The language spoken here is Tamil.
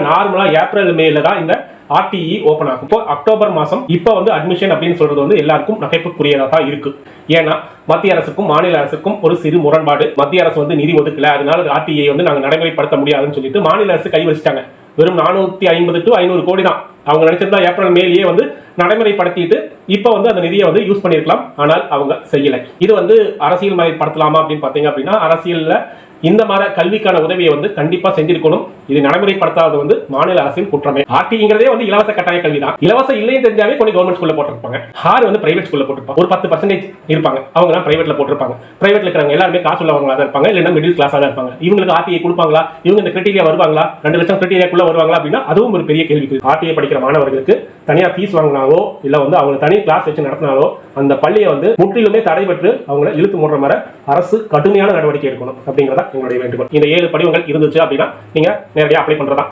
நார்மலா ஏப்ரல் மேல தான் இந்த ஆர்டிஇ ஓபன் ஆகும். இப்போ அக்டோபர் மாசம் இப்போ வந்து அட்மிஷன் அப்படின்னு சொல்றது வந்து எல்லாருக்கும் நகைப்புக்குரியதா தான் இருக்கு. ஏன்னா மத்திய அரசுக்கும் மாநில அரசுக்கும் ஒரு சிறு முரண்பாடு. மத்திய அரசு வந்து நிதி ஒதுக்கல, அதனால ஆர்டிஇ வந்து நாங்க நடைமுறைப்படுத்த முடியாதுன்னு சொல்லிட்டு மாநில அரசு கை வச்சிட்டாங்க. வெறும் 450 to 500 கோடி தான். அவங்க நினைச்சிருந்தா ஏப்ரல் மேலேயே வந்து நடைமுறைப்படுத்திட்டு இப்போ வந்து அந்த நிதியை வந்து யூஸ் பண்ணிருக்கலாம். ஆனால் அவங்க செய்யலை. இது வந்து அரசியல் மயப்படுத்தலாமா அப்படின்னு பாத்தீங்க அப்படின்னா, அரசியல்ல இந்த மாதிரி கல்விக்கான உதவியை வந்து கண்டிப்பா செஞ்சிருக்கணும். இது நடைமுறைப்படுத்தாதது வந்து மாநில அரசின் குற்றமே. ஆர்டிங்கிறதே வந்து இலவச கட்டாய கல்வி தான். இலவசம் இல்லைன்னு தெரிஞ்சாவே கொஞ்சம் கவர்மெண்ட் ஸ்கூல்ல போட்டிருப்பாங்க. ஹார் வந்து பிரைவேட் ஸ்கூல்ல போட்டிருப்பாங்க. ஒரு 10% இருப்பாங்க, அவங்க தான் பிரைவேட்ல போட்டிருப்பாங்க. பிரைவேட்ல இருக்கிறவங்க எல்லாருமே காசு உள்ளவங்களா தான் இருப்பாங்க, இல்லைன்னா மிடில் கிளாஸா தான் இருப்பாங்க. இவங்களுக்கு ஆர்டிஐ கொடுப்பாங்களா? இவங்க இந்த கிரைட்டீரியா வருவாங்களா? 2 லட்சம் கிரைட்டீரியாக்குள்ள வருவாங்களா அப்படின்னா அதுவும் ஒரு பெரிய கேள்வி. ஆர்டிஐ படிக்கிற மாணவர்களுக்கு தனியா ஃபீஸ் வாங்கினாலோ இல்ல வந்து அவங்க தனி கிளாஸ் வச்சு நடத்தினாலோ அந்த பள்ளியை வந்து முற்றிலுமே தடைபெற்று அவங்களை இழுத்து மூடுற மாதிரி அரசு கடுமையான நடவடிக்கை எடுக்கணும் அப்படிங்கிறதா எங்களுடைய வேண்டுகோள். இந்த 7 படிவங்கள் இருந்துச்சு அப்படின்னா நீங்க நேரடியாக அப்ளை பண்றதா.